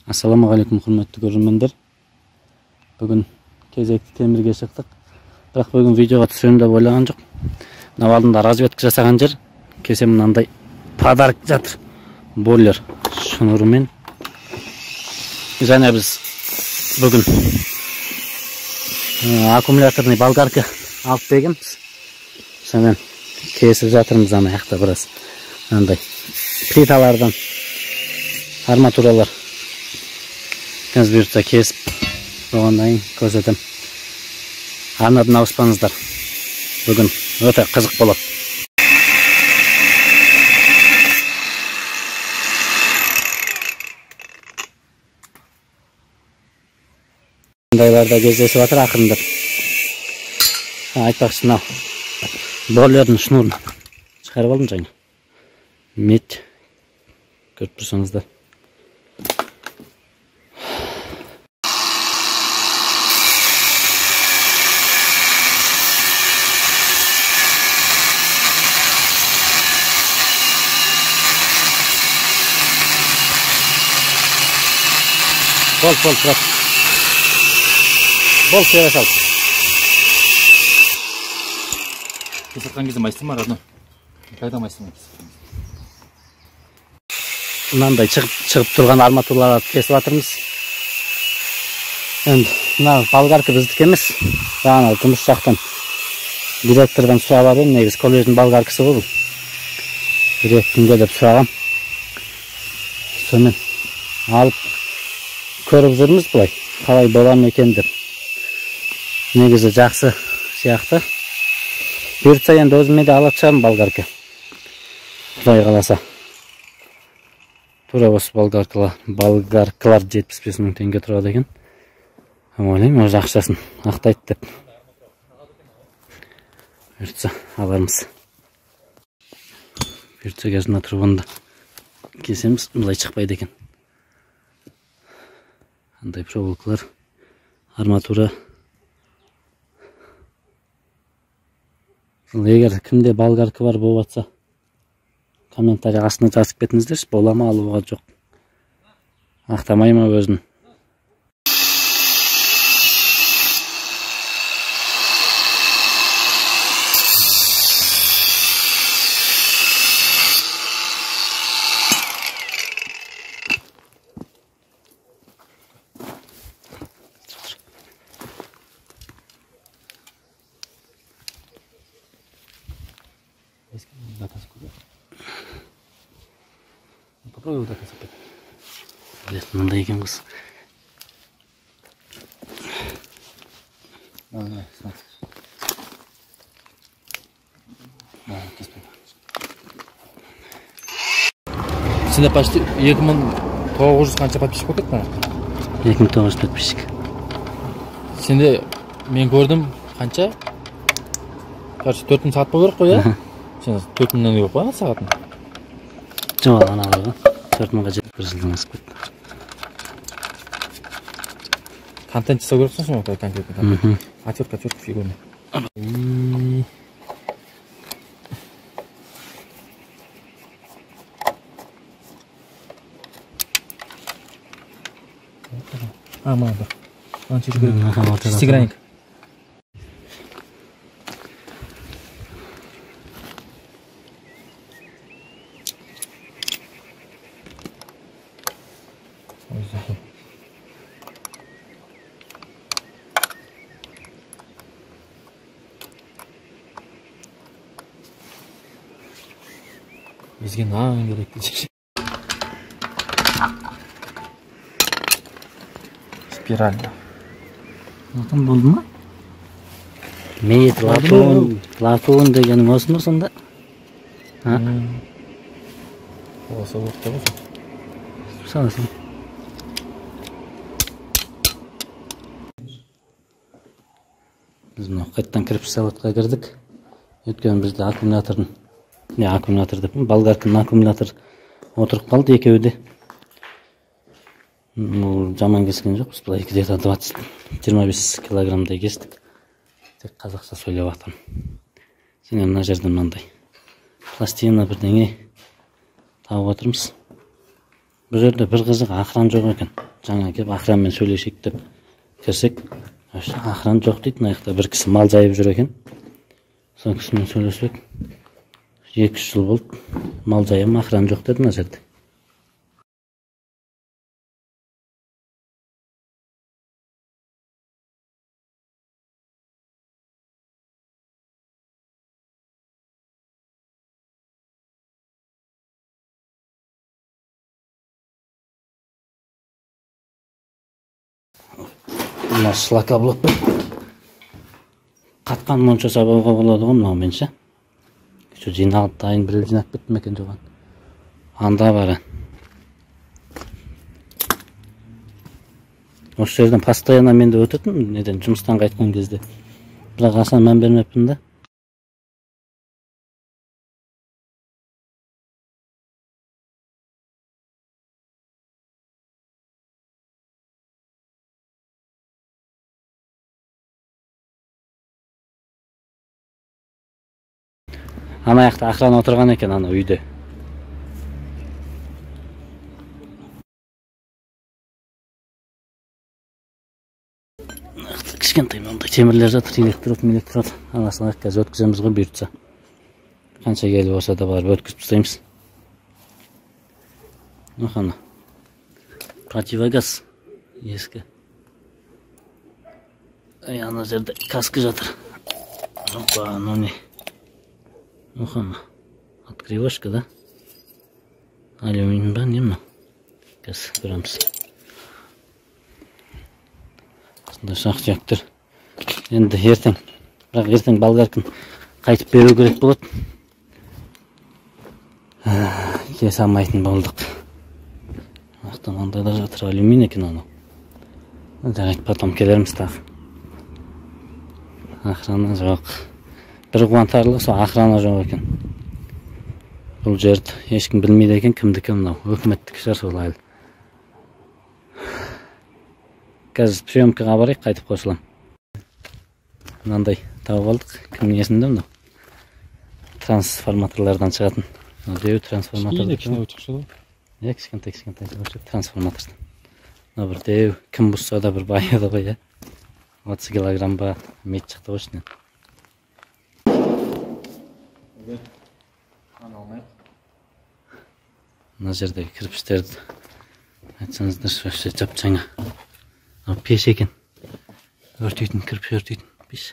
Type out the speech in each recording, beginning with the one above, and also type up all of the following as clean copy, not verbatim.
Assalamu alaikum құрметті көрермендер. Бүгін кезекті темірге шықтық. Бірақ бүгін видеоға түсемін деп ойлаған жоқ. Мына алдында разведка жасаған жер. Кесе мынандай подарок жатыр. Бойлер шнурымен. Және біз бүгін аккумуляторный болгарка алып келгенбіз. Сонымен кесіп жатырмыз ана жақта біраз. Мынандай плиталардан арматуралар. Кіз бұйыртса кесіп, оғаннан көрсетем. Арнадан ауыспаңыздар. Бүгін өте қызық болады. Бұндайларда кездесіп жатыр ақырындап. Айтпақшы мынау бойлердің шнурын шығарып алдым жаңа. Мет көріп тұрсаңыздар. Бол, сүйе сал. Кесатқан кезде майыстың ма, родной? Қайда майыстың ма кесатқан кезде? Мынандай шығып тұрған арматураларды кесіп жатырмыз. Енді мына болгарка біздікі емес. Жаңа жұмыс жақтан директордан сұрап алдым. Негізі колледждің болгаркасы ғой бұл. Директорға деп сұрағам. Сонымен алып көріп жүрміз бұлай. Қалай боламын екен деп. Негізі жақсы сияқты. Бұйыртса енді өзіме де алып шығамын болгарка. Құдай қаласа. Тура осы болгаркалар 75 мың теңге тұрады екен. Ойлаймын, өз ақшасын ақтайды деп. Бұйыртса алармыз. Бұйыртса кезіне тұрғанда кесеміз, бұлай шықпайды екен. Андай проволокалар, арматура. Егер кімде болгарка бар болатса, комментарий астына жазып кетіңіздерші, бола ма алуға жоқ. Ақтамай ма өзін. Попробуй вот так сыпать. Блять, надо екен қыз. Давай, смотри. Сенде почти 2900 қанша подписчик болып кетті? 2900 подписчик. Сенде мен көрдім қанша? Короче, 4000 сағат болу керек қой, иә? Сен 4000-нен көп қой сағатын? Жоқ, ана ғой. 4000-ға жетіп бір жылдан асып кетті. Контент жасау керексің сол контент. Отвертка фигурный. Мама, да. Он чуть говорит. Шестигранник. Бізге нан керек десе. Спираль. Отын болды ма? Мейт, латуын дегенің осы ма сонда? Осы өтті ғой. Саласың. Біз мұны қайттан кірпіш заводқа кірдік. Өткен бізде аккумулятордың болгарканың аккумулятор отырып қалды екеуі де. Жаман кескен жоқпыз, бұлай где-то 20-25 килограммдай кестік. Тек қазақша сөйлеп жатырмын. Және мына жерден мынандай пластина бірдеңе тауып отырмыз. Бұл жерде бір қызық ақыран жоқ екен. Жаңа келіп ақыранмен сөйлесейік деп кірсек, ақыран жоқ дейді. Мына жақта бір кісі мал жайып жүр екен. Сол кісімен сөйлесек, 2-3 жыл болды. Мал жайым, ақыран жоқ деді мына жерде. Мына шлака болып қатқан монша сабауға болады ғой мынау менше. Şu жиналып дайын бір жинап кеттім екен жоған. Анда бары. Осы жерден постоянно мен де өтетін, неден жұмыстан қайтқан кезде. Бірақ аса мән бермеппін да. Ана жақта ақыран отырған екен ана үйде. Кішкентай мынандай темірлер жатыр, электрод. Анасына қазір өткіземіз ғой бұйыртса. Қанша келіп болса да барып өткізіп тастаймыз. Ана. Противогаз ескі. Ана жерде каска жатыр. Опа, ну не. Охана. Открывашка, да? Алюминий ба, не ма? Қазір көреміз. Осындай шақ-жақтыр. Енді ертең. Бірақ ертең болгаркін қайтып беру керек болады. Кесе алмайтын болдық. Ақтан андайда жатыр алюминий екен анау. Жарайды, потом келерміз тағы. Ақыраны жоқ. Бір қуантарлық сол ақыраны жоқ екен. Бұл жерді ешкім білмейді екен, кімдікі мынау. Өкіметтік шығар сол әлі. Қазір приемкаға барайық, қайтып қосылам. Мынандай тауып алдық. Кімнің есінде мынау? Трансформаторлардан шығатын. Деу трансформатор. Кішкентай трансформатор. Мына бір деу, кім бұзса да бір байыды ғой, 30 килограмм ба мет шықты ғой ішінен. Мына жердегі кірпіштерді айтсаңыздар вообще жап-жаңа. Пеш екен. Өртейтін, кірпіш өртейтін пеш.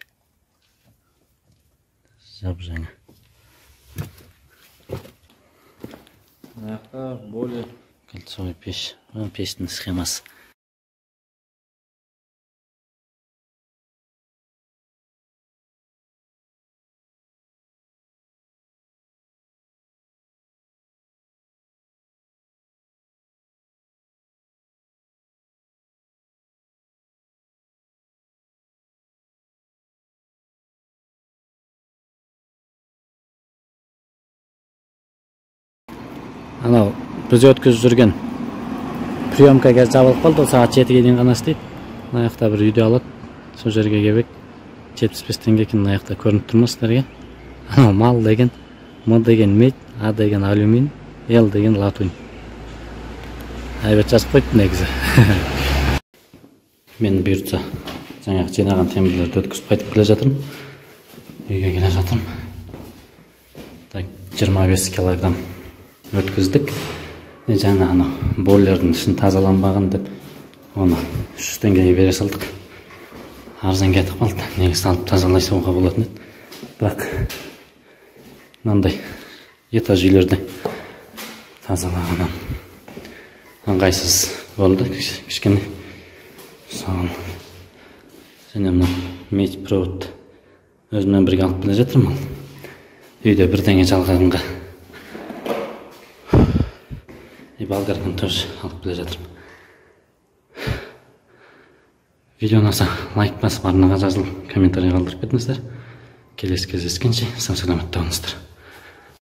Жап-жаңа. Аяқта более кольцовый пеш. Пештің схемасы. Анау біз өткізіп жүрген приемка қазір жабылып қалды, сағат 7-ге дейін ғана істейді. Мына жақта бір үйде алады. Сол жерге келбек 75 теңге екен, мына жақта көрініп тұр ма сіздерге? Анау мал деген, М деген медь, А деген алюминий, Л деген латунь. Айбет жазып қойды негізі. Мен бұйыртса жаңағы жинаған темірлерді өткізіп қайтып келе жатырмын. Үйге келе жатырмын. 25 килограмм өткіздік. Жаңа ана бойлердің ішін тазаланбаған деп оны 300 теңгеге бере салдық. Арзан кетіп қалды. Неге салып тазалай салуға болатын еді. Бірақ мынандай этаж үйлерде тазалағаннан ыңғайсыз болды. Кішкене соған және мына медь провод өзіммен бірге алып келе жатырмын. Үйде бірдеңе жалғағанға болгарканы тоже алып келе жатырмын. Видео ұнаса лайк басып, арнаға жазылып, комментарий қалдырып кетіңіздер. Келесі кездескенше сау саламатта болыңыздар.